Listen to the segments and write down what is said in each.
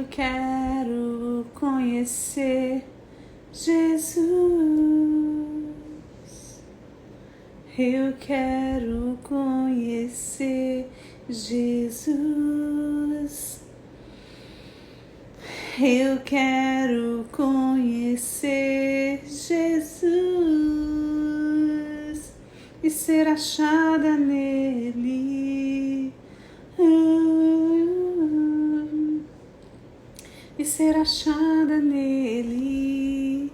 Eu quero conhecer Jesus. Eu quero conhecer Jesus. Eu quero conhecer Jesus e ser achada nele. E ser achada nele.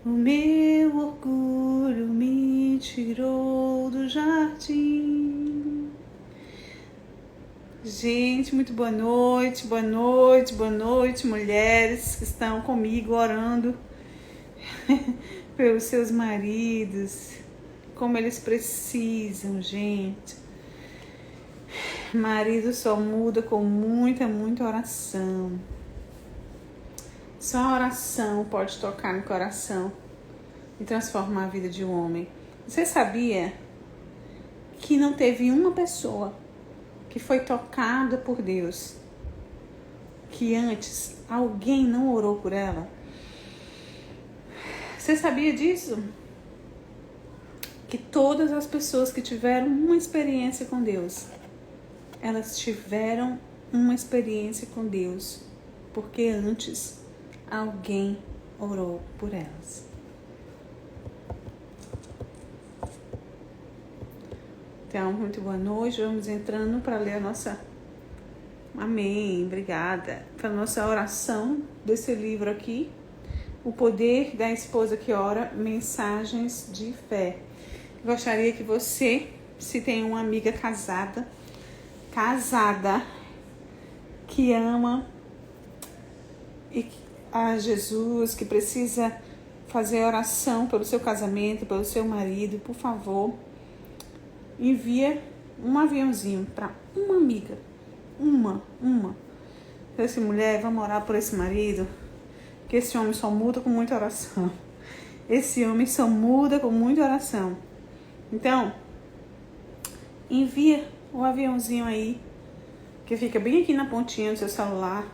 O meu orgulho me tirou do jardim. Gente, muito boa noite, boa noite, boa noite, mulheres que estão comigo orando pelos seus maridos, como eles precisam, gente. Marido só muda com muita oração. Só a oração pode tocar no coração e transformar a vida de um homem. Você sabia que não teve uma pessoa que foi tocada por Deus que antes alguém não orou por ela? Você sabia disso? Que todas as pessoas que tiveram uma experiência com Deus, elas tiveram uma experiência com Deus porque antes alguém orou por elas. Então, muito boa noite. Vamos entrando para ler a nossa... Amém, obrigada. Para a nossa oração desse livro aqui, O Poder da Esposa que Ora, Mensagens de Fé. Gostaria que você, se tem uma amiga casada, que ama a Jesus, que precisa fazer oração pelo seu casamento, pelo seu marido, por favor, envia um aviãozinho para uma amiga, uma. Essa mulher, vamos orar por esse marido, que esse homem só muda com muita oração. Esse homem só muda com muita oração. Então, envia o aviãozinho aí, que fica bem aqui na pontinha do seu celular.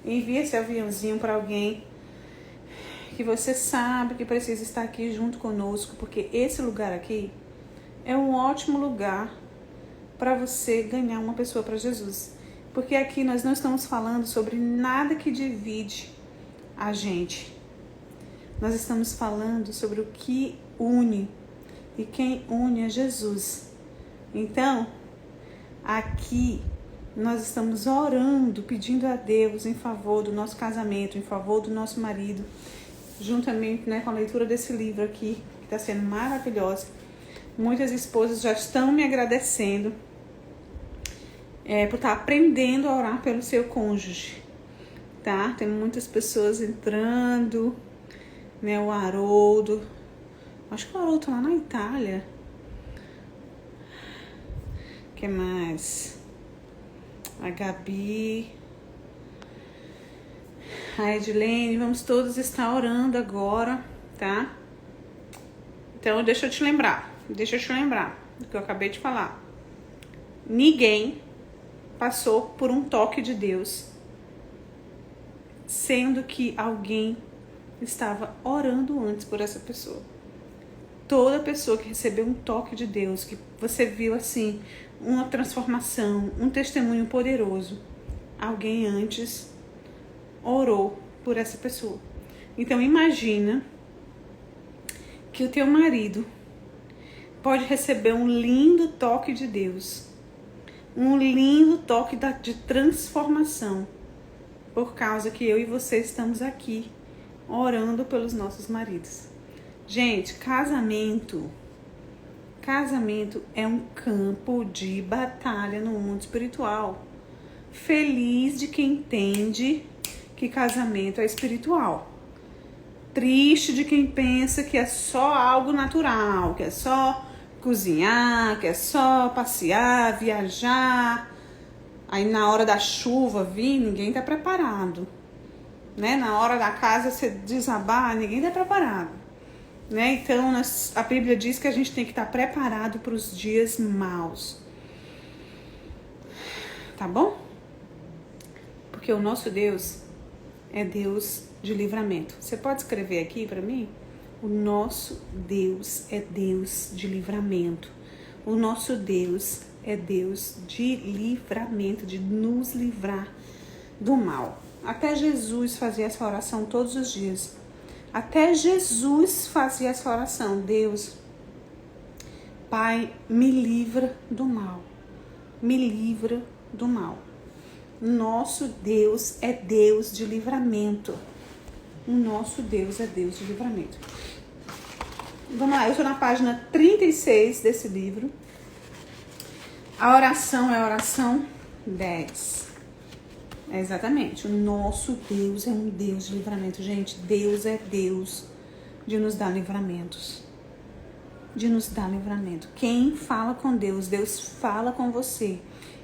Envia esse aviãozinho para alguém que você sabe que precisa estar aqui junto conosco, porque esse lugar aqui é um ótimo lugar para você ganhar uma pessoa para Jesus. Porque aqui nós não estamos falando sobre nada que divide a gente. Nós estamos falando sobre o que une, e quem une é Jesus. Então, aqui nós estamos orando, pedindo a Deus em favor do nosso casamento, em favor do nosso marido, juntamente, com a leitura desse livro aqui, que está sendo maravilhosa. Muitas esposas já estão me agradecendo por estar aprendendo a orar pelo seu cônjuge, tá? Tem muitas pessoas entrando, o Haroldo, acho que o Haroldo tá lá na Itália. O que mais? A Gabi, a Edilene, vamos todos estar orando agora, tá? Então, deixa eu te lembrar do que eu acabei de falar. Ninguém passou por um toque de Deus, sendo que alguém estava orando antes por essa pessoa. Toda pessoa que recebeu um toque de Deus, que você viu assim, uma transformação, um testemunho poderoso, alguém antes orou por essa pessoa. Então imagina que o teu marido pode receber um lindo toque de Deus, um lindo toque de transformação, por causa que eu e você estamos aqui orando pelos nossos maridos. Gente, casamento é um campo de batalha no mundo espiritual. Feliz de quem entende que casamento é espiritual. Triste de quem pensa que é só algo natural, que é só cozinhar, que é só passear, viajar. Aí na hora da chuva vir, ninguém tá preparado. Na hora da casa você desabar, ninguém tá preparado. Então, a Bíblia diz que a gente tem que estar preparado para os dias maus. tá bom? Porque o nosso Deus é Deus de livramento. Você pode escrever aqui para mim? O nosso Deus é Deus de livramento. O nosso Deus é Deus de livramento, de nos livrar do mal. Até Jesus fazia essa oração todos os dias. Até Jesus fazia essa oração. Deus, Pai, me livra do mal. Me livra do mal. Nosso Deus é Deus de livramento. O nosso Deus é Deus de livramento. Vamos lá, eu estou na página 36 desse livro. A oração é a oração 10. Exatamente. O nosso Deus é um Deus de livramento. Gente, Deus é Deus de nos dar livramentos. De nos dar livramento. Quem fala com Deus, Deus fala com você.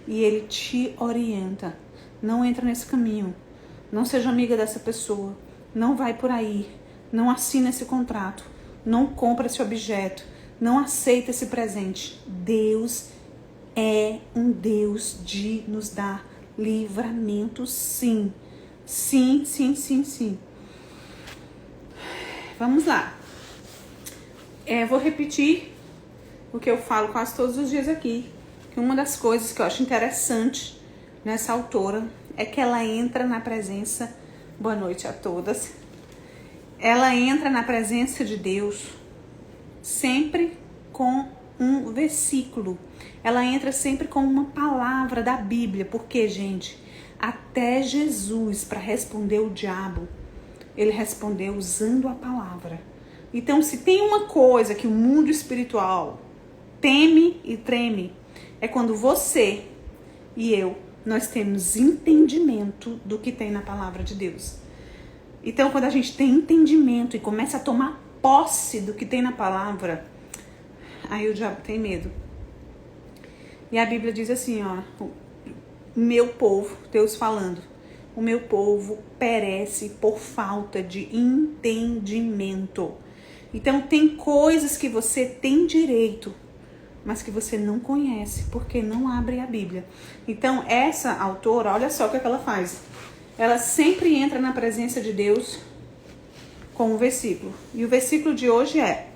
E Ele te orienta. Não entra nesse caminho. Não seja amiga dessa pessoa. Não vai por aí. Não assina esse contrato. Não compra esse objeto. Não aceita esse presente. Deus é um Deus de nos dar livramento, sim. Sim, sim, sim, sim. Vamos lá. Vou repetir o que eu falo quase todos os dias aqui. Que uma das coisas que eu acho interessante nessa autora é que ela entra na presença... Boa noite a todas. Ela entra na presença de Deus sempre com um versículo. Ela entra sempre com uma palavra da Bíblia. Porque, gente, até Jesus, para responder o diabo, ele respondeu usando a palavra. Então, se tem uma coisa que o mundo espiritual teme e treme, é quando você e eu, nós temos entendimento do que tem na palavra de Deus. Então, quando a gente tem entendimento e começa a tomar posse do que tem na palavra, aí o diabo tem medo. E a Bíblia diz assim, ó, o meu povo, Deus falando, o meu povo perece por falta de entendimento. Então tem coisas que você tem direito, mas que você não conhece, porque não abre a Bíblia. Então essa autora, olha só o que ela faz. Ela sempre entra na presença de Deus com um versículo. E o versículo de hoje é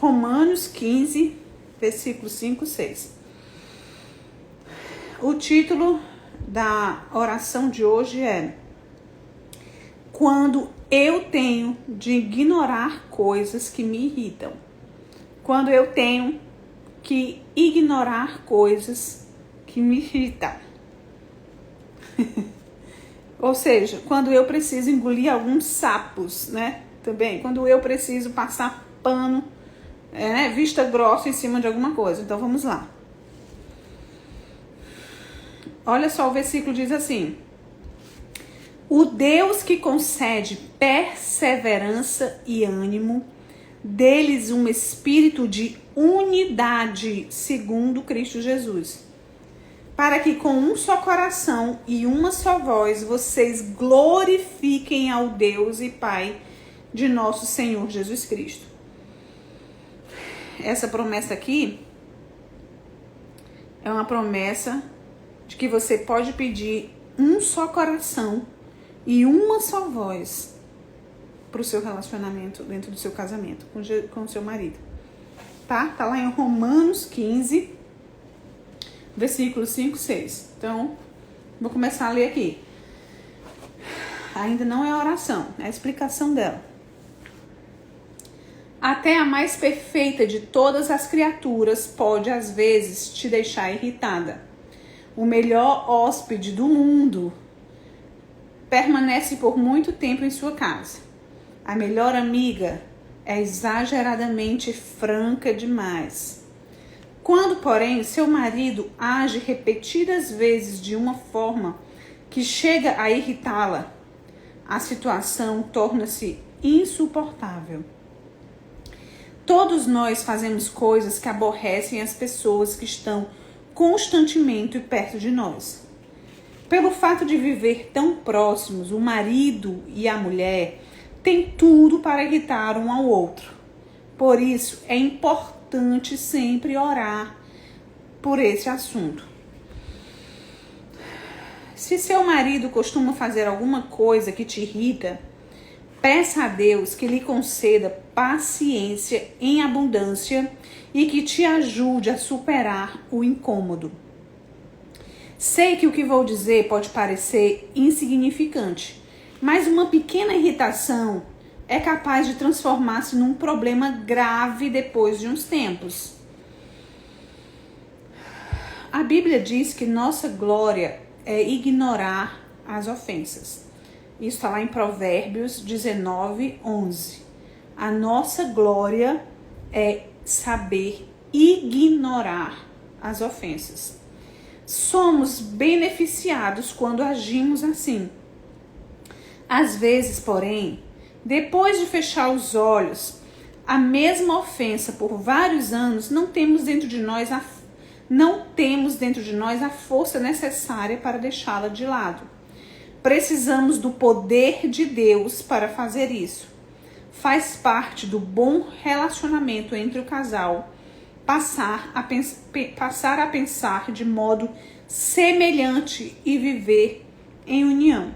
Romanos 15, versículo 5, 6. O título da oração de hoje é: quando eu tenho de ignorar coisas que me irritam. Quando eu tenho que ignorar coisas que me irritam. Ou seja, quando eu preciso engolir alguns sapos, né? Também, quando eu preciso passar pano, vista grossa em cima de alguma coisa. Então vamos lá. Olha só, o versículo diz assim: o Deus que concede perseverança e ânimo, deles um espírito de unidade, segundo Cristo Jesus, para que com um só coração e uma só voz vocês glorifiquem ao Deus e Pai de nosso Senhor Jesus Cristo. Essa promessa aqui é uma promessa de que você pode pedir um só coração e uma só voz para o seu relacionamento dentro do seu casamento com o seu marido. Tá? Tá lá em Romanos 15, versículo 5, 6. Então, vou começar a ler aqui. Ainda não é a oração, é a explicação dela. Até a mais perfeita de todas as criaturas pode, às vezes, te deixar irritada. O melhor hóspede do mundo permanece por muito tempo em sua casa. A melhor amiga é exageradamente franca demais. Quando, porém, seu marido age repetidas vezes de uma forma que chega a irritá-la, a situação torna-se insuportável. Todos nós fazemos coisas que aborrecem as pessoas que estão constantemente perto de nós. Pelo fato de viver tão próximos, o marido e a mulher têm tudo para irritar um ao outro. Por isso, é importante sempre orar por esse assunto. Se seu marido costuma fazer alguma coisa que te irrita, peça a Deus que lhe conceda paciência em abundância e que te ajude a superar o incômodo. Sei que o que vou dizer pode parecer insignificante, mas uma pequena irritação é capaz de transformar-se num problema grave depois de uns tempos. A Bíblia diz que nossa glória é ignorar as ofensas. Isso está lá em Provérbios 19, 11. A nossa glória é saber ignorar as ofensas. Somos beneficiados quando agimos assim. Às vezes, porém, depois de fechar os olhos, a mesma ofensa por vários anos, não temos dentro de nós a força necessária para deixá-la de lado. Precisamos do poder de Deus para fazer isso. Faz parte do bom relacionamento entre o casal passar a pensar de modo semelhante e viver em união.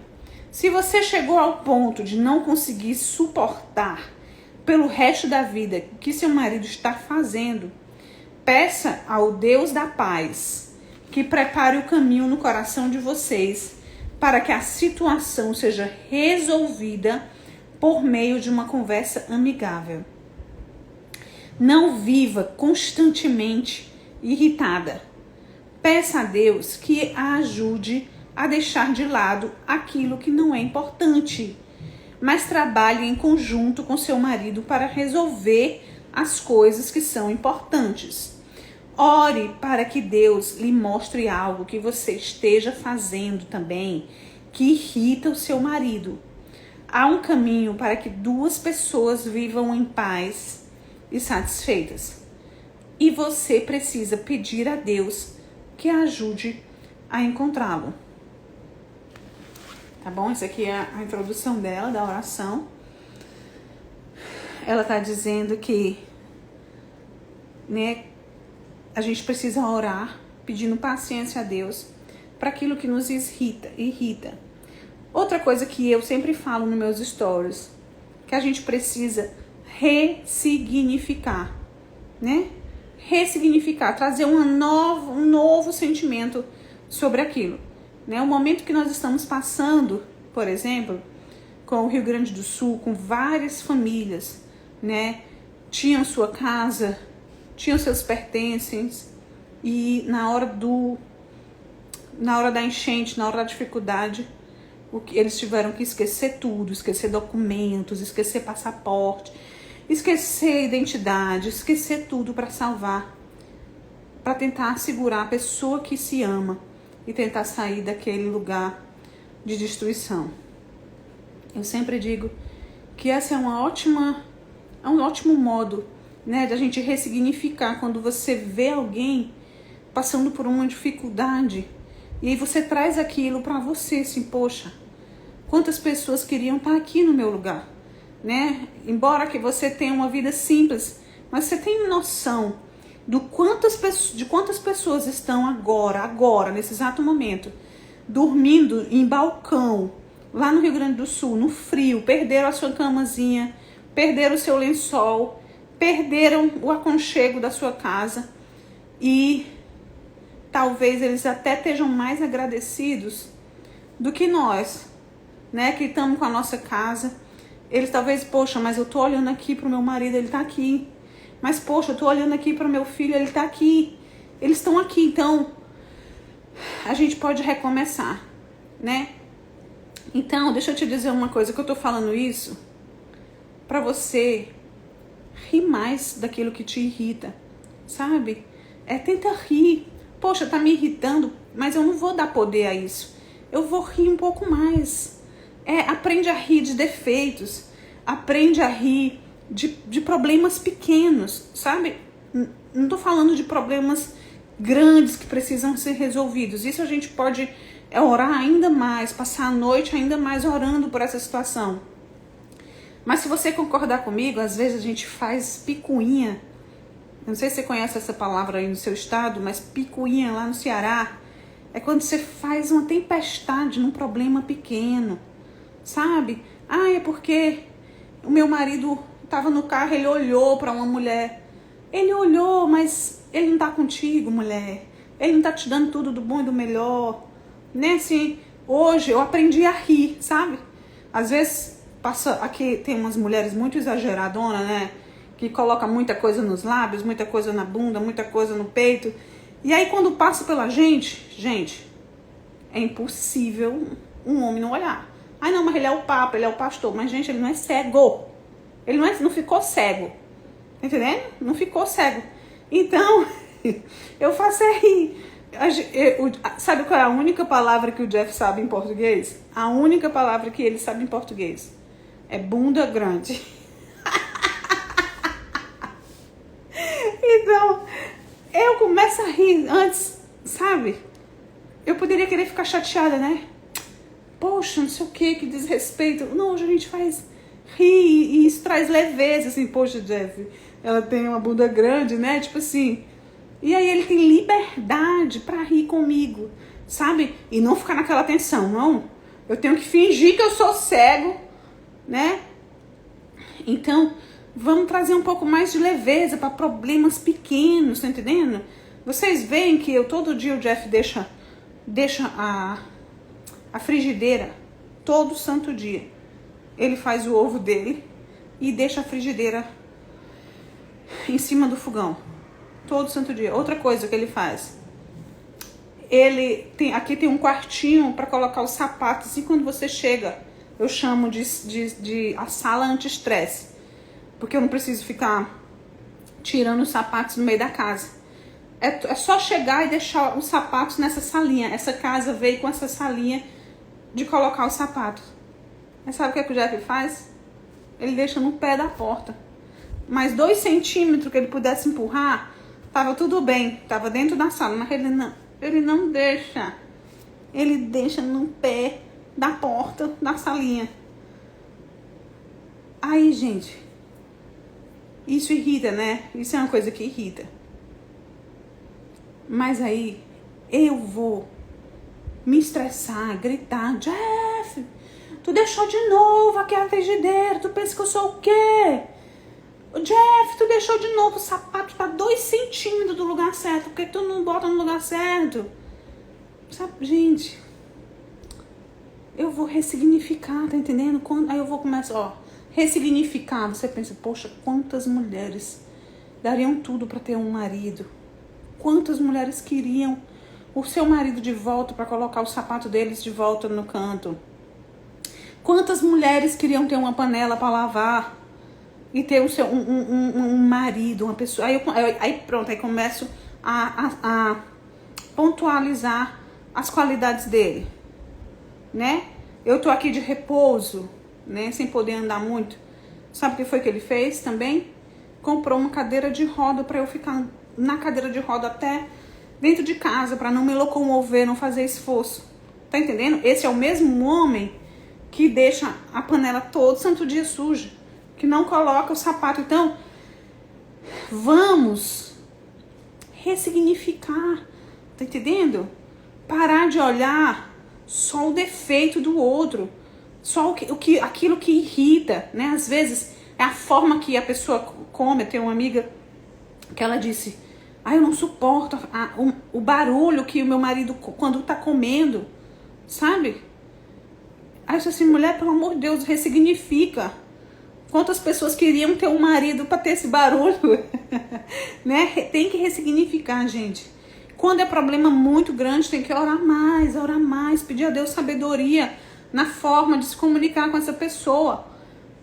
Se você chegou ao ponto de não conseguir suportar pelo resto da vida o que seu marido está fazendo, peça ao Deus da paz que prepare o caminho no coração de vocês para que a situação seja resolvida por meio de uma conversa amigável. Não viva constantemente irritada. Peça a Deus que a ajude a deixar de lado aquilo que não é importante, mas trabalhe em conjunto com seu marido para resolver as coisas que são importantes. Ore para que Deus lhe mostre algo que você esteja fazendo também que irrita o seu marido. Há um caminho para que duas pessoas vivam em paz e satisfeitas. E você precisa pedir a Deus que a ajude a encontrá-lo. Tá bom? Essa aqui é a introdução dela, da oração. Ela tá dizendo que, né, a gente precisa orar, pedindo paciência a Deus para aquilo que nos irrita. Outra coisa que eu sempre falo nos meus stories, que a gente precisa ressignificar, né? Ressignificar, trazer um novo sentimento sobre aquilo, né? O momento que nós estamos passando, por exemplo, com o Rio Grande do Sul, com várias famílias, né? Tinham sua casa, tinham seus pertences e na hora da enchente, na hora da dificuldade, eles tiveram que esquecer tudo, esquecer documentos, esquecer passaporte, esquecer identidade, esquecer tudo para salvar, para tentar segurar a pessoa que se ama e tentar sair daquele lugar de destruição. Eu sempre digo que essa é um ótimo modo, né, da gente ressignificar quando você vê alguém passando por uma dificuldade e aí você traz aquilo para você, assim, poxa, quantas pessoas queriam estar aqui no meu lugar, né? Embora que você tenha uma vida simples, mas você tem noção de quantas pessoas estão agora, nesse exato momento, dormindo em balcão, lá no Rio Grande do Sul, no frio, perderam a sua camazinha, perderam o seu lençol, perderam o aconchego da sua casa e talvez eles até estejam mais agradecidos do que nós, né, que estamos com a nossa casa. Eles talvez, poxa, mas eu tô olhando aqui pro meu marido, ele tá aqui. Mas, poxa, eu tô olhando aqui pro meu filho, ele tá aqui. Eles estão aqui, então a gente pode recomeçar, né? Então, deixa eu te dizer uma coisa, que eu tô falando isso pra você rir mais daquilo que te irrita, sabe? Tenta rir. Poxa, tá me irritando, mas eu não vou dar poder a isso. Eu vou rir um pouco mais. Aprende a rir de defeitos. Aprende a rir de problemas pequenos, sabe? Não tô falando de problemas grandes que precisam ser resolvidos. Isso a gente pode orar ainda mais, passar a noite ainda mais orando por essa situação. Mas se você concordar comigo, às vezes a gente faz picuinha. Não sei se você conhece essa palavra aí no seu estado, mas picuinha lá no Ceará É quando você faz uma tempestade num problema pequeno, sabe? Ah, é porque o meu marido estava no carro, ele olhou para uma mulher. Ele olhou, mas ele não tá contigo, mulher. Ele não tá te dando tudo do bom e do melhor. Né? Assim, hoje eu aprendi a rir, sabe? Às vezes, passa aqui, tem umas mulheres muito exageradonas, né? Que coloca muita coisa nos lábios, muita coisa na bunda, muita coisa no peito. E aí quando passa pela gente, é impossível um homem não olhar. Ai não, mas ele é o papa, ele é o pastor. Mas gente, ele não é cego. Ele não ficou cego. Entendendo? Não ficou cego. Então, eu faço é rir. Sabe qual é a única palavra que o Jeff sabe em português? A única palavra que ele sabe em português é bunda grande. Então, eu começo a rir antes, sabe? Eu poderia querer ficar chateada, né? Poxa, não sei o que desrespeito. Não, hoje a gente faz rir e isso traz leveza, assim. Poxa, Jeff, ela tem uma bunda grande, né? Tipo assim. E aí ele tem liberdade pra rir comigo, sabe? E não ficar naquela tensão, não. Eu tenho que fingir que eu sou cego, né? Então, vamos trazer um pouco mais de leveza para problemas pequenos, tá entendendo? Vocês veem que todo dia o Jeff deixa a frigideira todo santo dia. Ele faz o ovo dele e deixa a frigideira em cima do fogão. Todo santo dia. Outra coisa que ele faz. Aqui tem um quartinho para colocar os sapatos. E quando você chega, eu chamo de a sala anti-estresse. Porque eu não preciso ficar tirando os sapatos no meio da casa. É só chegar e deixar os sapatos nessa salinha. Essa casa veio com essa salinha de colocar os sapatos. Mas sabe o que o Jeff faz? Ele deixa no pé da porta. Mais 2 centímetros que ele pudesse empurrar, tava tudo bem. Tava dentro da sala. Mas ele não deixa. Ele deixa no pé da porta da salinha. Aí, gente, isso irrita, né? Isso é uma coisa que irrita. Mas aí eu vou me estressar, gritar: Jeff, tu deixou de novo aquela frigideira, tu pensa que eu sou o quê? Jeff, tu deixou de novo o sapato, tá 2 centímetros do lugar certo, por que tu não bota no lugar certo? Sabe, gente, eu vou ressignificar, tá entendendo? Aí eu vou começar, ressignificar. Você pensa, poxa, quantas mulheres dariam tudo pra ter um marido? Quantas mulheres queriam o seu marido de volta para colocar o sapato deles de volta no canto? Quantas mulheres queriam ter uma panela para lavar e ter um marido, uma pessoa? Aí pronto, aí começo a pontualizar as qualidades dele, né? Eu tô aqui de repouso, né? Sem poder andar muito. Sabe o que foi que ele fez também? Comprou uma cadeira de roda para eu ficar na cadeira de roda até dentro de casa, para não me locomover, não fazer esforço. Tá entendendo? Esse é o mesmo homem que deixa a panela todo santo dia suja, que não coloca o sapato. Então, vamos ressignificar, tá entendendo? Parar de olhar só o defeito do outro, só aquilo que irrita, né? Às vezes é a forma que a pessoa come. Eu tenho uma amiga que ela disse: eu não suporto o barulho que o meu marido quando tá comendo, sabe? Aí eu disse assim: mulher, pelo amor de Deus, ressignifica. Quantas pessoas queriam ter um marido para ter esse barulho? Né? Tem que ressignificar, gente. Quando é problema muito grande, tem que orar mais, pedir a Deus sabedoria na forma de se comunicar com essa pessoa,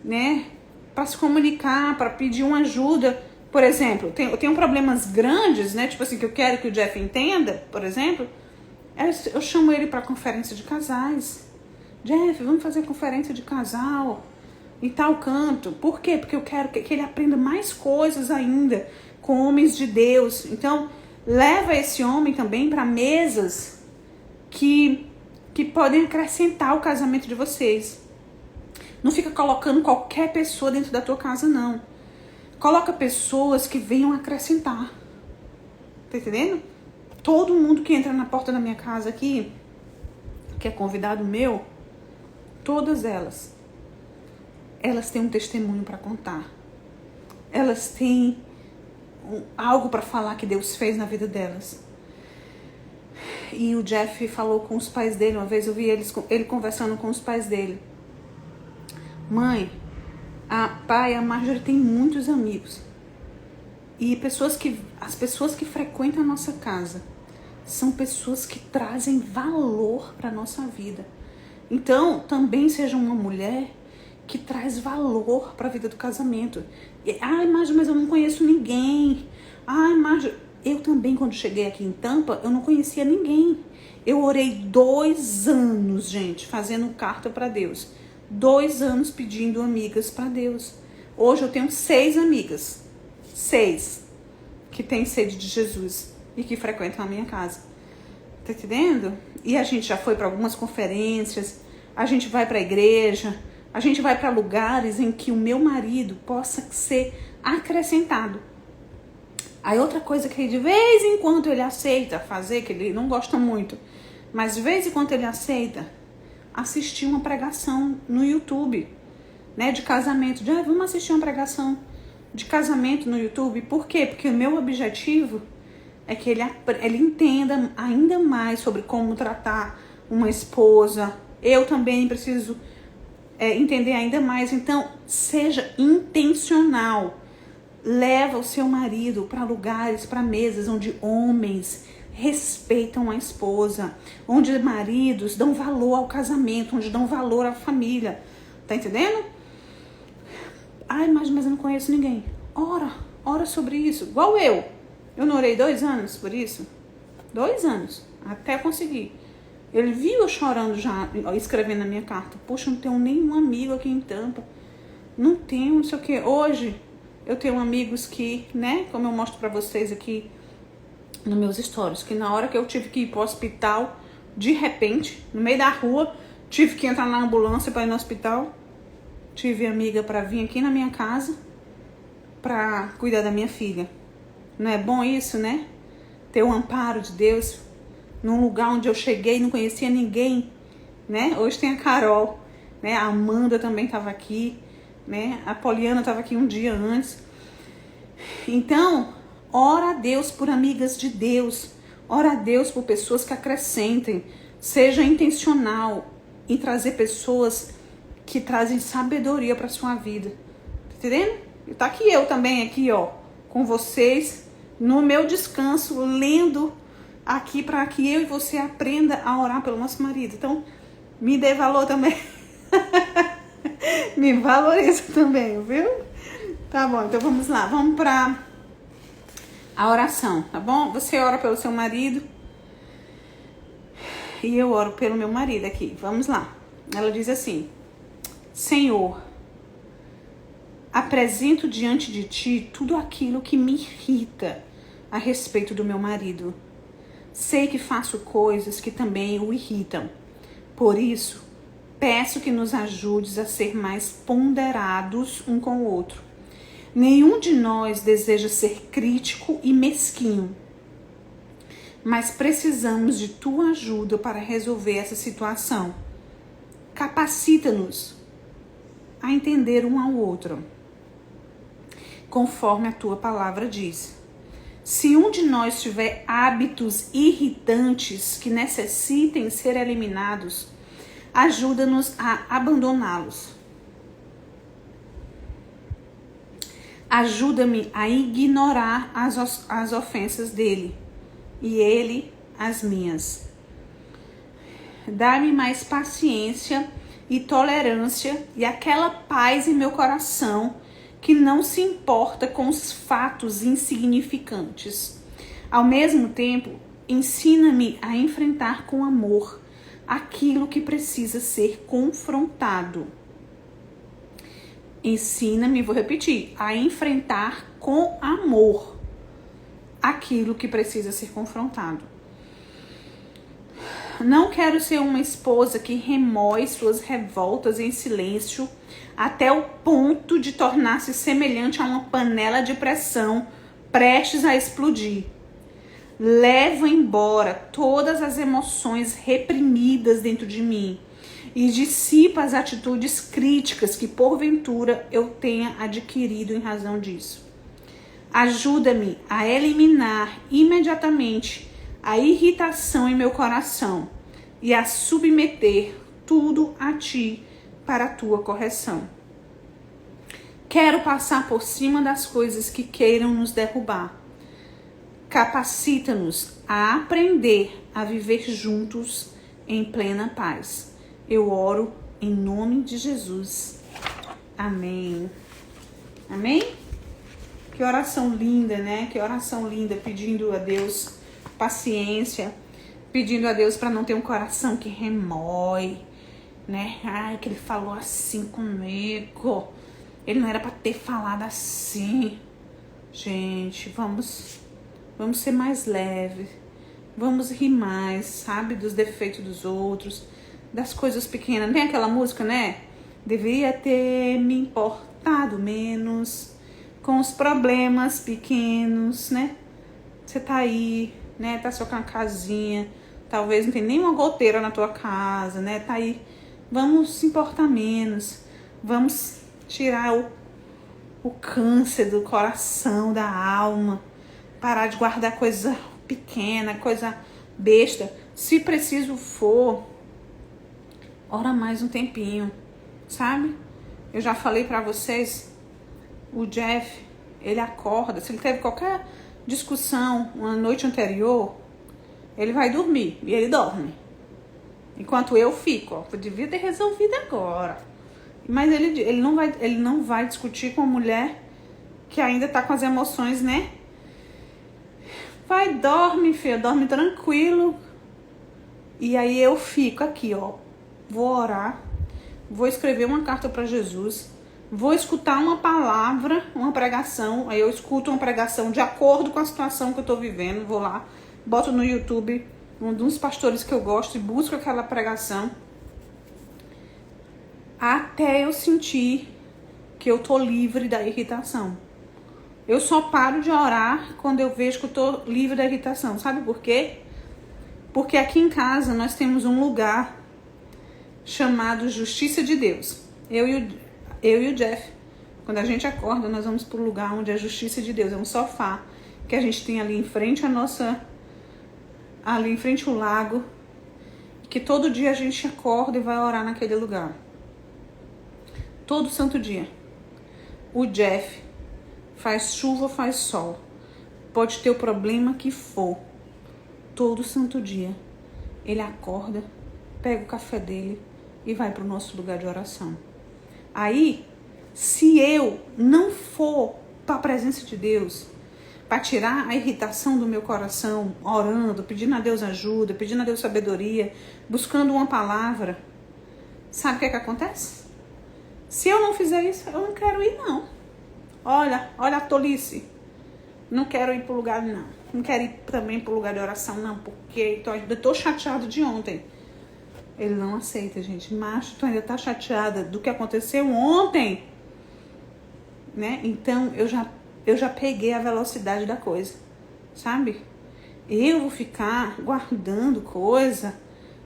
né? Para se comunicar, para pedir uma ajuda. Por exemplo, eu tenho problemas grandes, né? Tipo assim, que eu quero que o Jeff entenda, por exemplo. Eu chamo ele para conferência de casais. Jeff, vamos fazer conferência de casal em tal canto. Por quê? Porque eu quero que ele aprenda mais coisas ainda com homens de Deus. Então, leva esse homem também para mesas que podem acrescentar o casamento de vocês. Não fica colocando qualquer pessoa dentro da tua casa, não. Coloca pessoas que venham acrescentar. Tá entendendo? Todo mundo que entra na porta da minha casa aqui, que é convidado meu, todas elas têm um testemunho para contar. Elas têm algo para falar que Deus fez na vida delas. E o Jeff falou com os pais dele, uma vez eu vi ele conversando com os pais dele. Mãe, pai, a Marjorie tem muitos amigos. E as pessoas que frequentam a nossa casa são pessoas que trazem valor para a nossa vida. Então, também seja uma mulher que traz valor para a vida do casamento. Ai, Marjorie, mas eu não conheço ninguém. Ai, Marjorie, eu também, quando cheguei aqui em Tampa, eu não conhecia ninguém. Eu orei 2 anos, gente, fazendo carta para Deus. 2 anos pedindo amigas para Deus. Hoje eu tenho 6 amigas. 6 que têm sede de Jesus e que frequentam a minha casa. Tá entendendo? E a gente já foi para algumas conferências, a gente vai para a igreja, a gente vai para lugares em que o meu marido possa ser acrescentado. Aí outra coisa que de vez em quando ele aceita fazer, que ele não gosta muito, mas de vez em quando ele aceita assistir uma pregação no YouTube, né, de casamento. Vamos assistir uma pregação de casamento no YouTube. Por quê? Porque o meu objetivo é que ele entenda ainda mais sobre como tratar uma esposa. Eu também preciso entender ainda mais. Então, seja intencional. Leva o seu marido para lugares, para mesas onde homens respeitam a esposa, onde maridos dão valor ao casamento, onde dão valor à família. Tá entendendo? Ai, mas eu não conheço ninguém. Ora sobre isso. Igual eu. Eu não orei 2 anos por isso. 2 anos. Até conseguir. Ele viu eu chorando já, escrevendo na minha carta. Poxa, não tenho nenhum amigo aqui em Tampa. Não tenho, não sei o que. Hoje, eu tenho amigos que, né, como eu mostro pra vocês aqui nos meus stories, que na hora que eu tive que ir pro hospital, de repente, no meio da rua, tive que entrar na ambulância para ir no hospital. Tive amiga para vir aqui na minha casa para cuidar da minha filha. Não é bom isso, né? Ter o amparo de Deus num lugar onde eu cheguei e não conhecia ninguém, né? Hoje tem a Carol, né? A Amanda também estava aqui, né? A Poliana estava aqui um dia antes. Então, ora a Deus por amigas de Deus. Ora a Deus por pessoas que acrescentem. Seja intencional em trazer pessoas que trazem sabedoria para sua vida. Tá entendendo? E tá aqui eu também, aqui, ó, com vocês, no meu descanso, lendo aqui para que eu e você aprenda a orar pelo nosso marido. Então, me dê valor também. Me valoriza também, viu? Tá bom, então vamos lá. Vamos para a oração, tá bom? Você ora pelo seu marido e eu oro pelo meu marido aqui. Vamos lá. Ela diz assim: Senhor, apresento diante de ti tudo aquilo que me irrita a respeito do meu marido. Sei que faço coisas que também o irritam. Por isso, peço que nos ajudes a ser mais ponderados um com o outro. Nenhum de nós deseja ser crítico e mesquinho, mas precisamos de tua ajuda para resolver essa situação. Capacita-nos a entender um ao outro, conforme a tua palavra diz. Se um de nós tiver hábitos irritantes que necessitem ser eliminados, ajuda-nos a abandoná-los. Ajuda-me a ignorar as ofensas dele e ele as minhas. Dá-me mais paciência e tolerância e aquela paz em meu coração que não se importa com os fatos insignificantes. Ao mesmo tempo, ensina-me a enfrentar com amor aquilo que precisa ser confrontado. Ensina-me, vou repetir, a enfrentar com amor aquilo que precisa ser confrontado. Não quero ser uma esposa que remói suas revoltas em silêncio até o ponto de tornar-se semelhante a uma panela de pressão prestes a explodir. leva embora todas as emoções reprimidas dentro de mim e dissipa as atitudes críticas que porventura eu tenha adquirido em razão disso. Ajuda-me a eliminar imediatamente a irritação em meu coração e a submeter tudo a ti para a tua correção. Quero passar por cima das coisas que queiram nos derrubar. Capacita-nos a aprender a viver juntos em plena paz. Eu oro em nome de Jesus. Amém. Amém? Que oração linda, né? Que oração linda, pedindo a Deus paciência, pedindo a Deus para não ter um coração que remói, né? Ai, que ele falou assim comigo. Ele não era para ter falado assim. Gente, vamos ser mais leves. Vamos rir mais, sabe? Dos defeitos dos outros, das coisas pequenas. Tem aquela música, né? Devia ter me importado menos com os problemas pequenos, né? Você tá aí, né? Tá só com a casinha. Talvez não tem nenhuma goteira na tua casa, né? Tá aí. Vamos se importar menos. Vamos tirar o câncer do coração, da alma. Parar de guardar coisa pequena, coisa besta. Se preciso for, ora mais um tempinho, sabe? Eu já falei pra vocês, o Jeff, ele acorda, se ele teve qualquer discussão uma noite anterior, ele vai dormir e ele dorme. Enquanto eu fico, ó, eu devia ter resolvido agora. Mas ele não vai discutir com a mulher que ainda tá com as emoções, né? Vai, dorme, filha, dorme tranquilo. E aí eu fico aqui, ó. Vou orar, vou escrever uma carta para Jesus, vou escutar uma palavra, uma pregação. Aí eu escuto uma pregação de acordo com a situação que eu tô vivendo. Vou lá, boto no YouTube um dos pastores que eu gosto e busco aquela pregação. Até eu sentir que eu tô livre da irritação. Eu só paro de orar quando eu vejo que eu tô livre da irritação. Sabe por quê? Porque aqui em casa nós temos um lugar chamado Justiça de Deus. Eu e o Jeff, quando a gente acorda, nós vamos pro lugar onde é a Justiça de Deus. É um sofá que a gente tem ali em frente ali em frente ao lago, que todo dia a gente acorda e vai orar naquele lugar. Todo santo dia. O Jeff, faz chuva, faz sol, pode ter o problema que for, todo santo dia ele acorda, pega o café dele e vai para o nosso lugar de oração. Aí, se eu não for para a presença de Deus, para tirar a irritação do meu coração, orando, pedindo a Deus ajuda, pedindo a Deus sabedoria, buscando uma palavra, sabe o que acontece? Se eu não fizer isso, eu não quero ir, não. Olha a tolice. Não quero ir pro lugar, não. Não quero ir também pro lugar de oração, não. Porque eu tô chateado de ontem. Ele não aceita, gente. Macho, tu ainda tá chateada do que aconteceu ontem. Né? Então, eu já peguei a velocidade da coisa. Sabe? Eu vou ficar guardando coisa.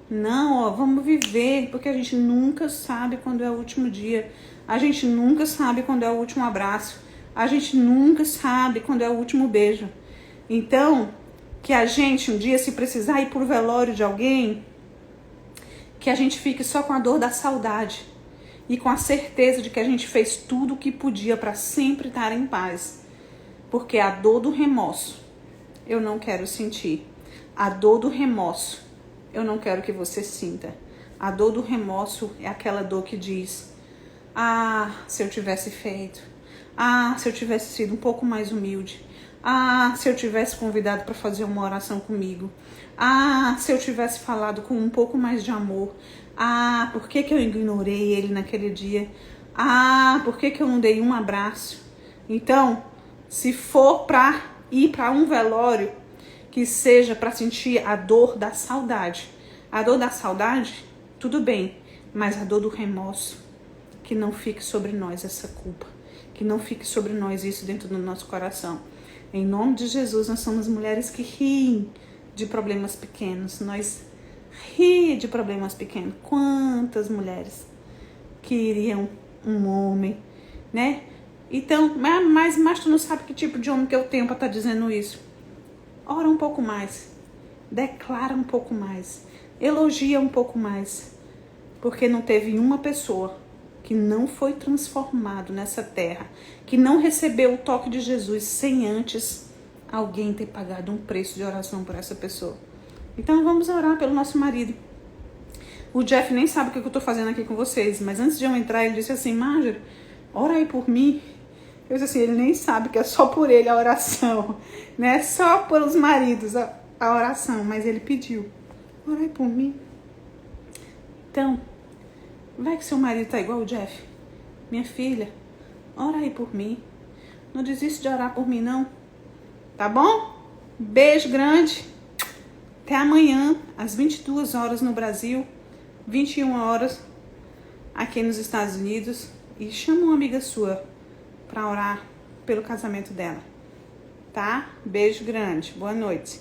Não, ó, vamos viver. Porque a gente nunca sabe quando é o último dia. A gente nunca sabe quando é o último abraço. A gente nunca sabe quando é o último beijo. Então, que a gente um dia, se precisar ir pro velório de alguém, que a gente fique só com a dor da saudade e com a certeza de que a gente fez tudo o que podia para sempre estar em paz. Porque a dor do remorso eu não quero sentir. A dor do remorso eu não quero que você sinta. A dor do remorso é aquela dor que diz: ah, se eu tivesse feito. Ah, se eu tivesse sido um pouco mais humilde. Ah, se eu tivesse convidado para fazer uma oração comigo. Ah, se eu tivesse falado com um pouco mais de amor. Ah, por que eu ignorei ele naquele dia? Ah, por que eu não dei um abraço? Então, se for para ir para um velório, que seja para sentir a dor da saudade. A dor da saudade, tudo bem, mas a dor do remorso, que não fique sobre nós essa culpa. Que não fique sobre nós isso dentro do nosso coração. Em nome de Jesus, nós somos mulheres que riem de problemas pequenos. Nós riem de problemas pequenos. Quantas mulheres queriam um homem, né? Então, mas tu não sabe que tipo de homem que eu tenho para estar dizendo isso. Ora um pouco mais. Declara um pouco mais. Elogia um pouco mais. Porque não teve uma pessoa que não foi transformado nessa terra, que não recebeu o toque de Jesus sem antes alguém ter pagado um preço de oração por essa pessoa. Então vamos orar pelo nosso marido. O Jeff nem sabe o que eu estou fazendo aqui com vocês, mas antes de eu entrar ele disse assim: Marjorie, ora aí por mim. Eu disse assim, ele nem sabe que é só por ele a oração, né? Só por os maridos a oração, mas ele pediu, ora aí por mim. Então, vai que seu marido tá igual o Jeff. Minha filha, ora aí por mim. Não desiste de orar por mim, não. Tá bom? Beijo grande. Até amanhã, às 22 horas no Brasil, 21 horas aqui nos Estados Unidos. E chama uma amiga sua para orar pelo casamento dela. Tá? Beijo grande. Boa noite.